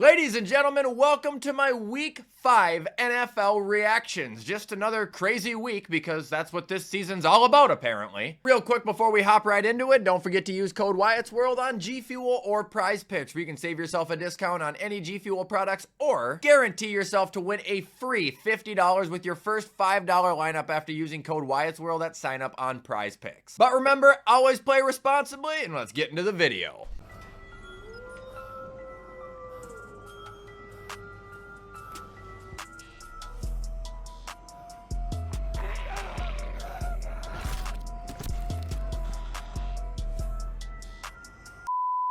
Ladies and gentlemen, welcome to my Week 5 NFL reactions. Just another crazy week because that's what this season's all about, apparently. Real quick before we hop right into it, don't forget to use code WyattzWorld on G Fuel or Prize Picks, where you can save yourself a discount on any G Fuel products or guarantee yourself to win a free $50 with your first $5 lineup after using code WyattzWorld at sign up on Prize Picks. But remember, always play responsibly, and let's get into the video.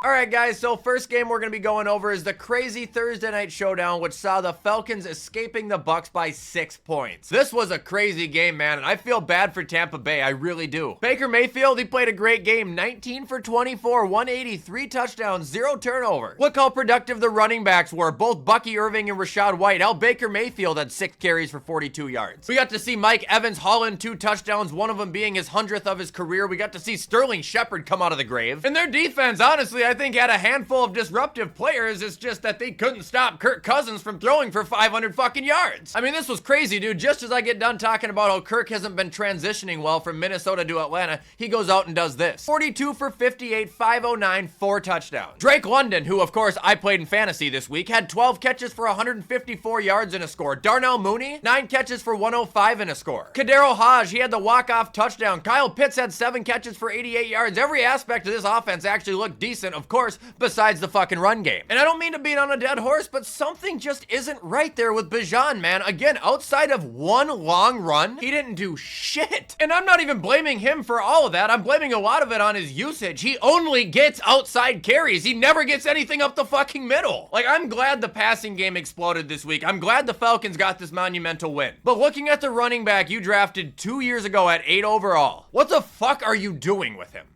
Alright guys, so first game we're going to be going over is the crazy Thursday night showdown, which saw the Falcons escaping the Bucs by 6 points. This was a crazy game, man, and I feel bad for Tampa Bay, I really do. Baker Mayfield, he played a great game, 19 for 24, 183 touchdowns, 0 turnovers. Look how productive the running backs were, both Bucky Irving and Rashad White. Hell, Baker Mayfield had 6 carries for 42 yards. We got to see Mike Evans haul in 2 touchdowns, one of them being his 100th of his career. We got to see Sterling Shepard come out of the grave. And their defense, honestly, I think had a handful of disruptive players. It's just that they couldn't stop Kirk Cousins from throwing for 500 fucking yards. I mean, this was crazy, dude. Just as I get done talking about how Kirk hasn't been transitioning well from Minnesota to Atlanta, he goes out and does this. 42 for 58, 509, 4 touchdowns. Drake London, who of course I played in fantasy this week, had 12 catches for 154 yards and a score. Darnell Mooney, 9 catches for 105 and a score. Kadero Hodge, he had the walk-off touchdown. Kyle Pitts had 7 catches for 88 yards. Every aspect of this offense actually looked decent, of course, besides the fucking run game. And I don't mean to beat on a dead horse, but something just isn't right there with Bijan, man. Again, outside of one long run, he didn't do shit. And I'm not even blaming him for all of that. I'm blaming a lot of it on his usage. He only gets outside carries. He never gets anything up the fucking middle. Like, I'm glad the passing game exploded this week. I'm glad the Falcons got this monumental win. But looking at the running back you drafted 2 years ago at 8 overall, what the fuck are you doing with him?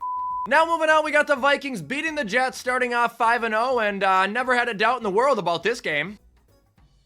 Now moving on, we got the Vikings beating the Jets, starting off 5-0, and never had a doubt in the world about this game.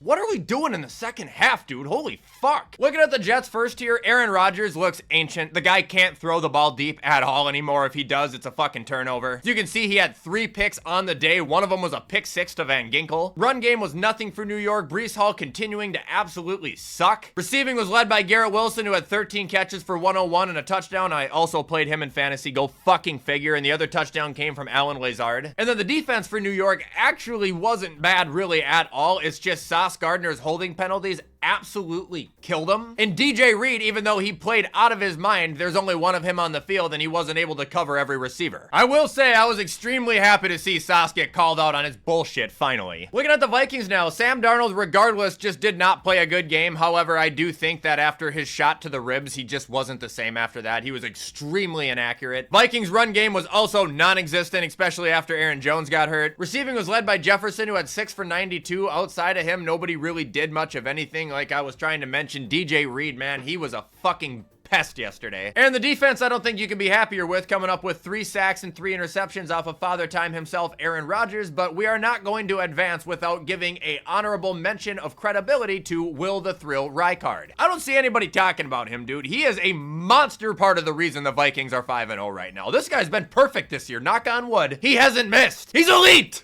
What are we doing in the second half, dude? Holy fuck. Looking at the Jets first here, Aaron Rodgers looks ancient. The guy can't throw the ball deep at all anymore. If he does, it's a fucking turnover. As you can see, he had 3 picks on the day. One of them was a pick 6 to Van Ginkel. Run game was nothing for New York. Breece Hall continuing to absolutely suck. Receiving was led by Garrett Wilson, who had 13 catches for 101 and a touchdown. I also played him in fantasy. Go fucking figure. And the other touchdown came from Alan Lazard. And then the defense for New York actually wasn't bad really at all. It's just Sauce Gardner's holding penalties absolutely killed him. And DJ Reed, even though he played out of his mind, there's only one of him on the field and he wasn't able to cover every receiver. I will say I was extremely happy to see Sauce get called out on his bullshit finally. Looking at the Vikings now, Sam Darnold regardless just did not play a good game. However, I do think that after his shot to the ribs, he just wasn't the same after that. He was extremely inaccurate. Vikings run game was also non-existent, especially after Aaron Jones got hurt. Receiving was led by Jefferson, who had 6 for 92. Outside of him, nobody really did much of anything. Like I was trying to mention, DJ Reed, man, he was a fucking pest yesterday. And the defense, I don't think you can be happier with, coming up with 3 sacks and 3 interceptions off of Father Time himself, Aaron Rodgers, but we are not going to advance without giving a honorable mention of credibility to Will the Thrill Rijkaard. I don't see anybody talking about him, dude. He is a monster part of the reason the Vikings are 5-0 right now. This guy's been perfect this year, knock on wood. He hasn't missed. He's elite!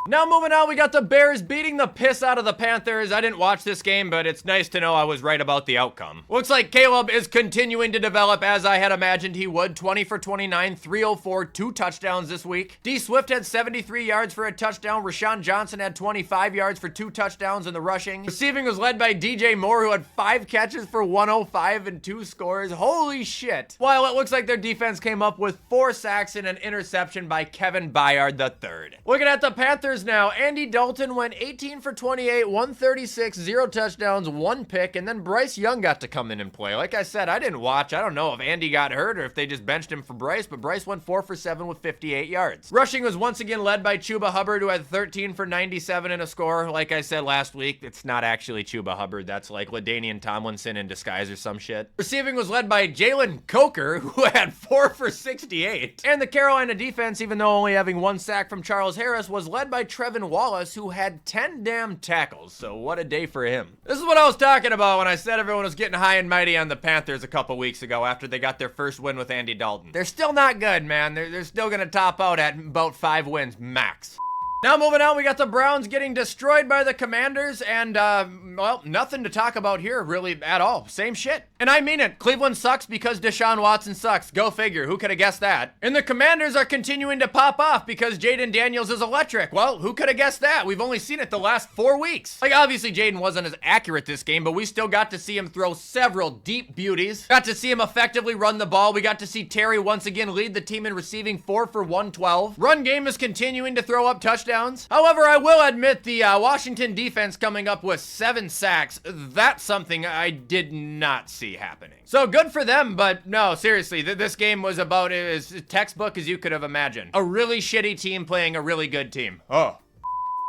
Now moving on, we got the Bears beating the piss out of the Panthers. I didn't watch this game, but it's nice to know I was right about the outcome. Looks like Caleb is continuing to develop as I had imagined he would. 20 for 29, 304, 2 touchdowns this week. D Swift had 73 yards for a touchdown. Rashawn Johnson had 25 yards for 2 touchdowns in the rushing. Receiving was led by DJ Moore, who had 5 catches for 105 and 2 scores. Holy shit. While it looks like their defense came up with 4 sacks and an interception by Kevin Byard III. Looking at the Panthers now, Andy Dalton went 18 for 28, 136, 0 touchdowns, 1 pick, and then Bryce Young got to come in and play. Like I said, I didn't watch. I don't know if Andy got hurt or if they just benched him for Bryce, but Bryce went 4 for 7 with 58 yards. Rushing was once again led by Chuba Hubbard, who had 13 for 97 and a score. Like I said last week, it's not actually Chuba Hubbard. That's like LaDainian Tomlinson in disguise or some shit. Receiving was led by Jalen Coker, who had 4 for 68. And the Carolina defense, even though only having 1 sack from Charles Harris, was led by Trevin Wallace, who had 10 damn tackles. So what a day for him. This is what I was talking about when I said everyone was getting high and mighty on the Panthers a couple weeks ago after they got their first win with Andy Dalton. They're still not good, man. They're still gonna top out at about 5 wins max. Now moving on, we got the Browns getting destroyed by the Commanders, and, well, nothing to talk about here, really, at all. Same shit. And I mean it. Cleveland sucks because Deshaun Watson sucks. Go figure. Who could have guessed that? And the Commanders are continuing to pop off because Jaden Daniels is electric. Well, who could have guessed that? We've only seen it the last 4 weeks. Like, obviously, Jaden wasn't as accurate this game, but we still got to see him throw several deep beauties. Got to see him effectively run the ball. We got to see Terry once again lead the team in receiving 4 for 112. Run game is continuing to throw up touchdowns. However, I will admit the Washington defense coming up with 7 sacks, that's something I did not see happening. So good for them, but no, seriously, this game was about as textbook as you could have imagined. A really shitty team playing a really good team. Oh.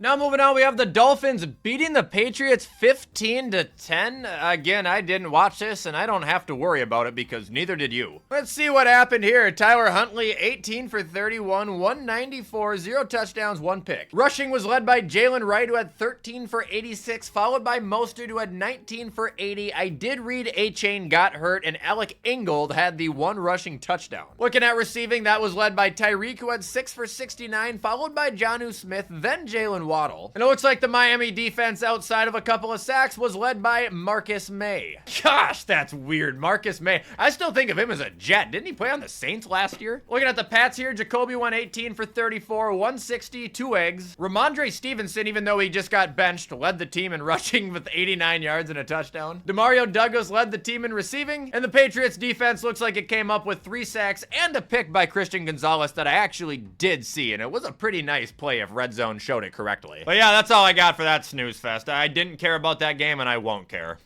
Now moving on, we have the Dolphins beating the Patriots 15-10. Again, I didn't watch this, and I don't have to worry about it because neither did you. Let's see what happened here. Tyler Huntley, 18 for 31, 194, 0 touchdowns, 1 pick. Rushing was led by Jalen Wright, who had 13 for 86, followed by Mostert, who had 19 for 80. I did read A-Chain got hurt, and Alec Ingold had the 1 rushing touchdown. Looking at receiving, that was led by Tyreek, who had 6 for 69, followed by Jonnu Smith, then Jalen Waddle. And it looks like the Miami defense, outside of a couple of sacks, was led by Marcus May. Gosh, that's weird. Marcus May. I still think of him as a Jet. Didn't he play on the Saints last year? Looking at the Pats here, Jacoby went 18 for 34, 160, 2 eggs. Ramondre Stevenson, even though he just got benched, led the team in rushing with 89 yards and a touchdown. Demario Douglas led the team in receiving. And the Patriots defense looks like it came up with 3 sacks and a pick by Christian Gonzalez that I actually did see. And it was a pretty nice play if Red Zone showed it correctly. But yeah, that's all I got for that snooze fest. I didn't care about that game, and I won't care.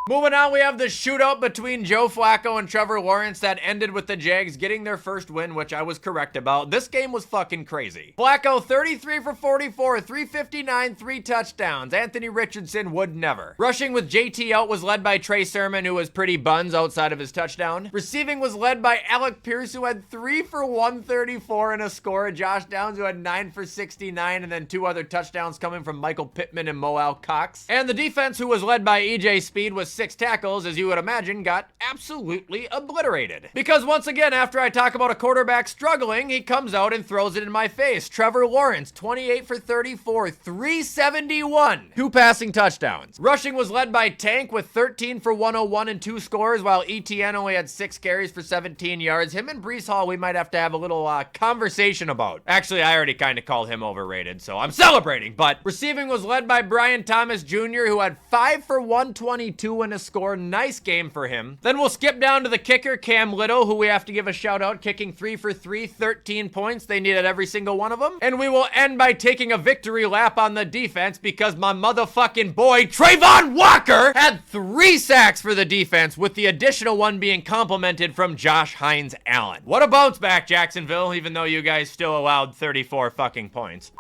Moving on, we have the shootout between Joe Flacco and Trevor Lawrence that ended with the Jags getting their first win, which I was correct about. This game was fucking crazy. Flacco, 33 for 44, 359, 3 touchdowns. Anthony Richardson would never. Rushing with JT out was led by Trey Sermon, who was pretty buns outside of his touchdown. Receiving was led by Alec Pierce, who had 3 for 134 and a score. Josh Downs, who had 9 for 69, and then 2 other touchdowns coming from Michael Pittman and Mo Cox. And the defense, who was led by EJ Speed, was 6 tackles, as you would imagine, got absolutely obliterated. Because once again, after I talk about a quarterback struggling, he comes out and throws it in my face. Trevor Lawrence, 28 for 34, 371, 2 passing touchdowns. Rushing was led by Tank with 13 for 101 and 2 scores, while ETN only had 6 carries for 17 yards. Him and Breece Hall, we might have to have a little conversation about. Actually, I already kind of called him overrated, so I'm celebrating. But receiving was led by Brian Thomas Jr., who had 5 for 122 and a score. Nice game for him. Then we'll skip down to the kicker, Cam Little, who we have to give a shout out, kicking 3 for 3, 13 points. They needed every single one of them. And we will end by taking a victory lap on the defense because my motherfucking boy, Trayvon Walker, had 3 sacks for the defense, with the additional one being complimented from Josh Hines Allen. What a bounce back, Jacksonville, even though you guys still allowed 34 fucking points.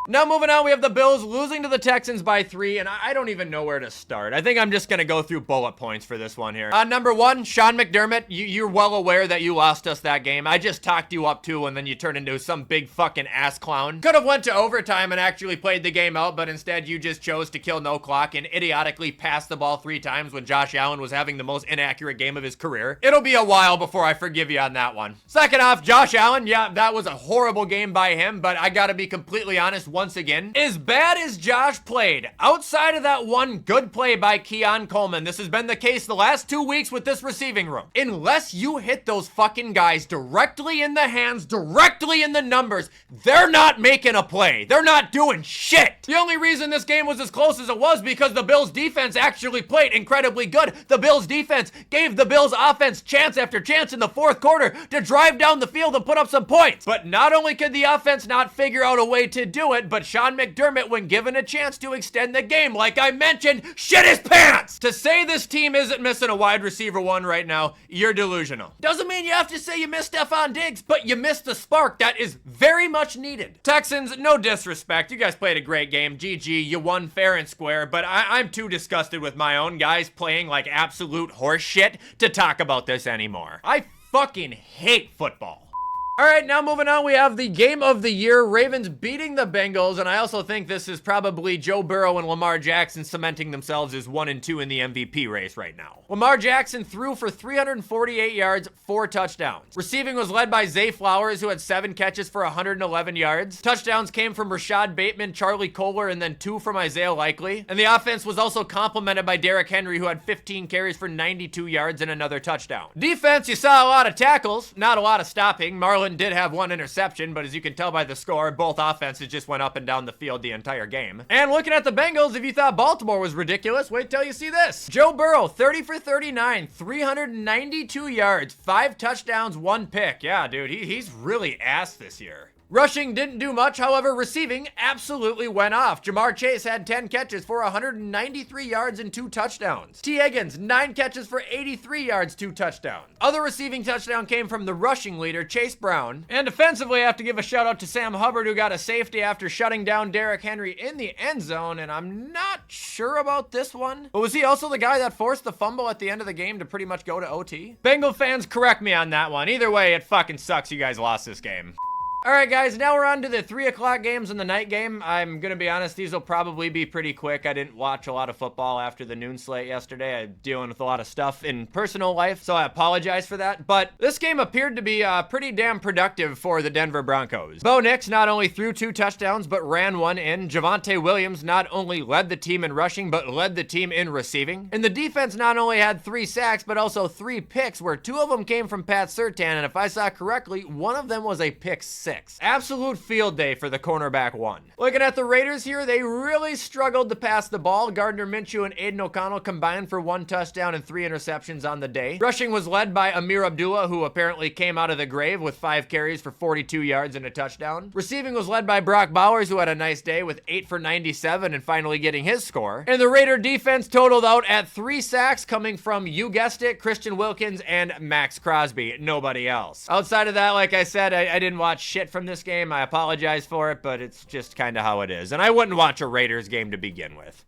Now moving on, we have the Bills losing to the Texans by 3, and I don't even know where to start. I think I'm just going to go through bullet points for this one here. Number 1, Sean McDermott, you're well aware that you lost us that game. I just talked you up too, and then you turned into some big fucking ass clown. Could have went to overtime and actually played the game out, but instead you just chose to kill no clock and idiotically pass the ball 3 times when Josh Allen was having the most inaccurate game of his career. It'll be a while before I forgive you on that one. Second off, Josh Allen, yeah, that was a horrible game by him, but I gotta be completely honest, once again, as bad as Josh played, outside of that one good play by Keon Coleman, this has been the case the last 2 weeks with this receiving room. Unless you hit those fucking guys directly in the hands, directly in the numbers, they're not making a play. They're not doing shit. The only reason this game was as close as it was because the Bills defense actually played incredibly good. The Bills defense gave the Bills offense chance after chance in the 4th quarter to drive down the field and put up some points. But not only could the offense not figure out a way to do it, but Sean McDermott, when given a chance to extend the game, like I mentioned, shit his pants! To say this team isn't missing a wide receiver 1 right now, you're delusional. Doesn't mean you have to say you missed Stephon Diggs, but you missed the spark that is very much needed. Texans, no disrespect, you guys played a great game. GG, you won fair and square, but I'm too disgusted with my own guys playing like absolute horse shit to talk about this anymore. I fucking hate football. All right, now moving on, we have the game of the year, Ravens beating the Bengals, and I also think this is probably Joe Burrow and Lamar Jackson cementing themselves as 1 and 2 in the MVP race right now. Lamar Jackson threw for 348 yards, 4 touchdowns. Receiving was led by Zay Flowers, who had 7 catches for 111 yards. Touchdowns came from Rashad Bateman, Charlie Kolar, and then 2 from Isaiah Likely. And the offense was also complemented by Derrick Henry, who had 15 carries for 92 yards and another touchdown. Defense, you saw a lot of tackles, not a lot of stopping. Marlon did have 1 interception, but as you can tell by the score, both offenses just went up and down the field the entire game. And looking at the Bengals, if you thought Baltimore was ridiculous, wait till you see this. Joe Burrow, 30 for 39, 392 yards, 5 touchdowns, 1 pick. Yeah, dude, he's really ass this year. Rushing didn't do much, however, receiving absolutely went off. Jamar Chase had 10 catches for 193 yards and 2 touchdowns. T. Higgins, 9 catches for 83 yards, 2 touchdowns. Other receiving touchdown came from the rushing leader, Chase Brown. And defensively, I have to give a shout out to Sam Hubbard, who got a safety after shutting down Derrick Henry in the end zone, and I'm not sure about this one. But was he also the guy that forced the fumble at the end of the game to pretty much go to OT? Bengal fans, correct me on that one. Either way, it fucking sucks you guys lost this game. All right, guys, now we're on to the 3 o'clock games and the night game. I'm going to be honest, these will probably be pretty quick. I didn't watch a lot of football after the noon slate yesterday. I'm dealing with a lot of stuff in personal life, so I apologize for that. But this game appeared to be pretty damn productive for the Denver Broncos. Bo Nix not only threw 2 touchdowns, but ran 1 in. Javonte Williams not only led the team in rushing, but led the team in receiving. And the defense not only had 3 sacks, but also 3 picks, where 2 of them came from Pat Surtain, and if I saw correctly, 1 of them was a pick 6. Absolute field day for the cornerback 1. Looking at the Raiders here, they really struggled to pass the ball. Gardner Minshew and Aiden O'Connell combined for 1 touchdown and 3 interceptions on the day. Rushing was led by Amir Abdullah, who apparently came out of the grave with 5 carries for 42 yards and a touchdown. Receiving was led by Brock Bowers, who had a nice day with 8 for 97 and finally getting his score. And the Raider defense totaled out at 3 sacks coming from, you guessed it, Christian Wilkins and Max Crosby. Nobody else. Outside of that, like I said, I didn't watch shit from this game. I apologize for it, but it's just kind of how it is. And I wouldn't watch a Raiders game to begin with.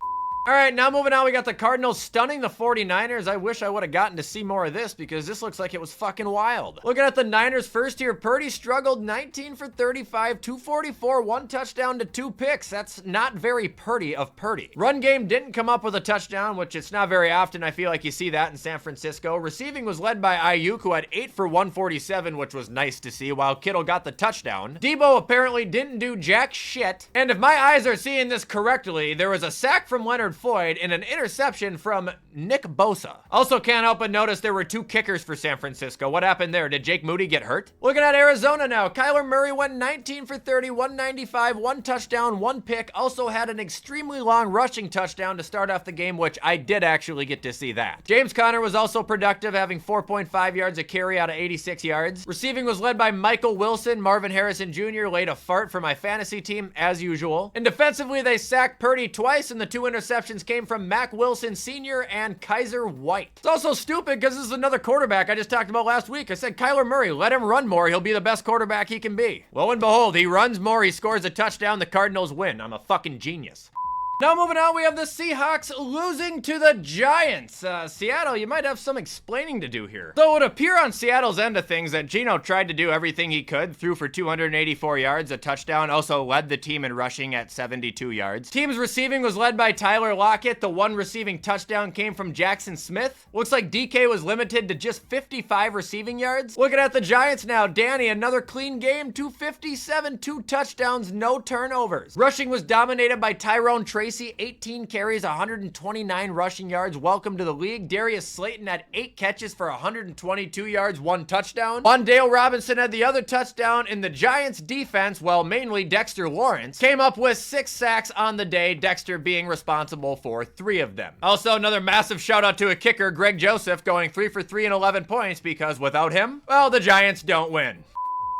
All right, now moving on, we got the Cardinals stunning the 49ers. I wish I would have gotten to see more of this because this looks like it was fucking wild. Looking at the Niners first here, Purdy struggled, 19 for 35, 244, 1 touchdown to 2 picks. That's not very Purdy of Purdy. Run game didn't come up with a touchdown, which it's not very often. I feel like you see that in San Francisco. Receiving was led by Ayuk, who had 8 for 147, which was nice to see, while Kittle got the touchdown. Debo apparently didn't do jack shit. And if my eyes are seeing this correctly, there was a sack from Leonard Floyd and an interception from Nick Bosa. Also can't help but notice there were 2 kickers for San Francisco. What happened there? Did Jake Moody get hurt? Looking at Arizona now, Kyler Murray went 19 for 30, 195, 1 touchdown, 1 pick. Also had an extremely long rushing touchdown to start off the game, which I did actually get to see that. James Conner was also productive, having 4.5 yards a carry out of 86 yards. Receiving was led by Michael Wilson. Marvin Harrison Jr. laid a fart for my fantasy team, as usual. And defensively, they sacked Purdy twice, and the 2 interceptions came from Mac Wilson Sr. and Kaiser White. It's also stupid because this is another quarterback I just talked about last week. I said, Kyler Murray, let him run more. He'll be the best quarterback he can be. Lo and behold, he runs more, he scores a touchdown, the Cardinals win. I'm a fucking genius. Now moving on, we have the Seahawks losing to the Giants. Seattle, you might have some explaining to do here. So it would appear on Seattle's end of things that Geno tried to do everything he could, threw for 284 yards, a touchdown, also led the team in rushing at 72 yards. Team's receiving was led by Tyler Lockett. The 1 receiving touchdown came from Jackson Smith. Looks like DK was limited to just 55 receiving yards. Looking at the Giants now, Danny, another clean game, 257, 2 touchdowns, no turnovers. Rushing was dominated by Tyrone Tracy, 18 carries, 129 rushing yards. Welcome to the league. Darius Slayton had 8 catches for 122 yards, 1 touchdown. Wandale Robinson had the other touchdown, and the Giants defense, well, mainly Dexter Lawrence, came up with 6 sacks on the day, Dexter being responsible for 3 of them. Also, another massive shout out to a kicker, Greg Joseph, going 3 for 3 and 11 points, because without him, well, the Giants don't win.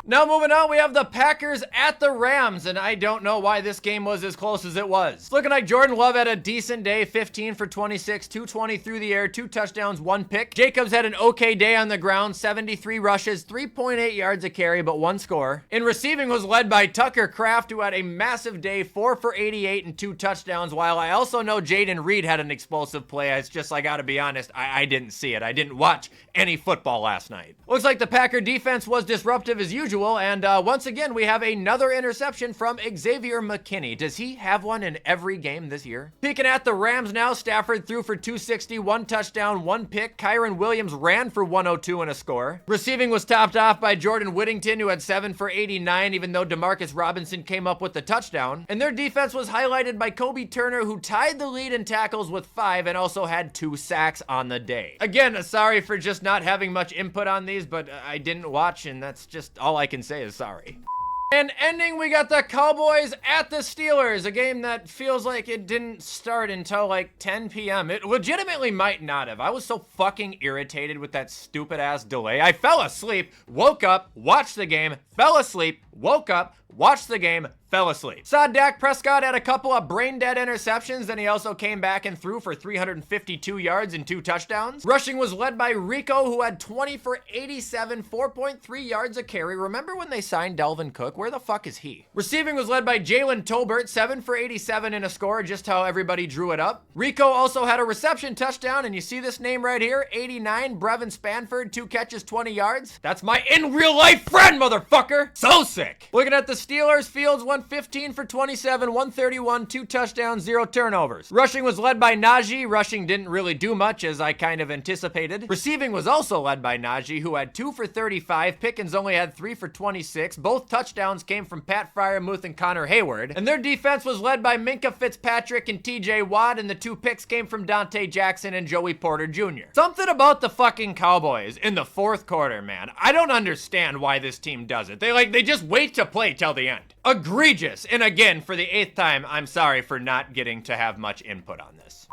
Now moving on, we have the Packers at the Rams, and I don't know why this game was as close as it was. Looking like Jordan Love had a decent day, 15 for 26, 220 through the air, 2 touchdowns, 1 pick. Jacobs had an okay day on the ground, 73 rushes, 3.8 yards a carry, but 1 score. In receiving was led by Tucker Kraft, who had a massive day, 4 for 88 and 2 touchdowns, while I also know Jaden Reed had an explosive play. It's just, I gotta be honest, I didn't see it. I didn't watch any football last night. Looks like the Packer defense was disruptive as usual, usual. And once again, we have another interception from Xavier McKinney. Does he have one in every game this year? Peeking at the Rams now, Stafford threw for 260, 1 touchdown, 1 pick. Kyron Williams ran for 102 and a score. Receiving was topped off by Jordan Whittington, who had 7 for 89, even though Demarcus Robinson came up with the touchdown. And their defense was highlighted by Kobe Turner, who tied the lead in tackles with 5 and also had 2 sacks on the day. Again, sorry for just not having much input on these, but I didn't watch, and that's just all I can say is sorry. And ending, we got the Cowboys at the Steelers, a game that feels like it didn't start until like 10 p.m. It legitimately might not have. I was so fucking irritated with that stupid ass delay. I fell asleep, woke up, watched the game, fell asleep, woke up, watched the game, fell asleep. Saw Dak Prescott had a couple of brain-dead interceptions, then he also came back and threw for 352 yards and 2 touchdowns. Rushing was led by Rico, who had 20 for 87, 4.3 yards a carry. Remember when they signed Dalvin Cook? Where the fuck is he? Receiving was led by Jalen Tolbert, 7 for 87 in a score, just how everybody drew it up. Rico also had a reception touchdown, and you see this name right here, 89, Brevin Spanford, 2 catches, 20 yards. That's my in-real-life friend, motherfucker! So sick! Looking at the Steelers, Fields won 15 for 27, 131, 2 touchdowns, 0 turnovers. Rushing was led by Najee. Rushing didn't really do much, as I kind of anticipated. Receiving was also led by Najee, who had 2 for 35. Pickens only had 3 for 26. Both touchdowns came from Pat Freiermuth and Connor Hayward. And their defense was led by Minka Fitzpatrick and TJ Watt, and the 2 picks came from Dante Jackson and Joey Porter Jr. Something about the fucking Cowboys in the 4th quarter, man. I don't understand why this team does it. They just wait to play till the end. Egregious. And again, for the 8th time, I'm sorry for not getting to have much input on this.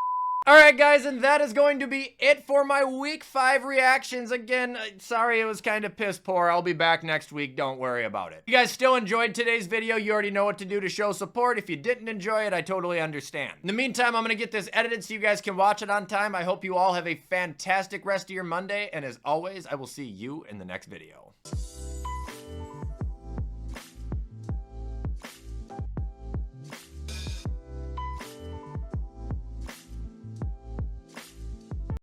Alright guys, and that is going to be it for my week 5 reactions. Again, sorry it was kind of piss poor. I'll be back next week, don't worry about it. If you guys still enjoyed today's video, you already know what to do to show support. If you didn't enjoy it, I totally understand. In the meantime, I'm going to get this edited so you guys can watch it on time. I hope you all have a fantastic rest of your Monday, and as always, I will see you in the next video.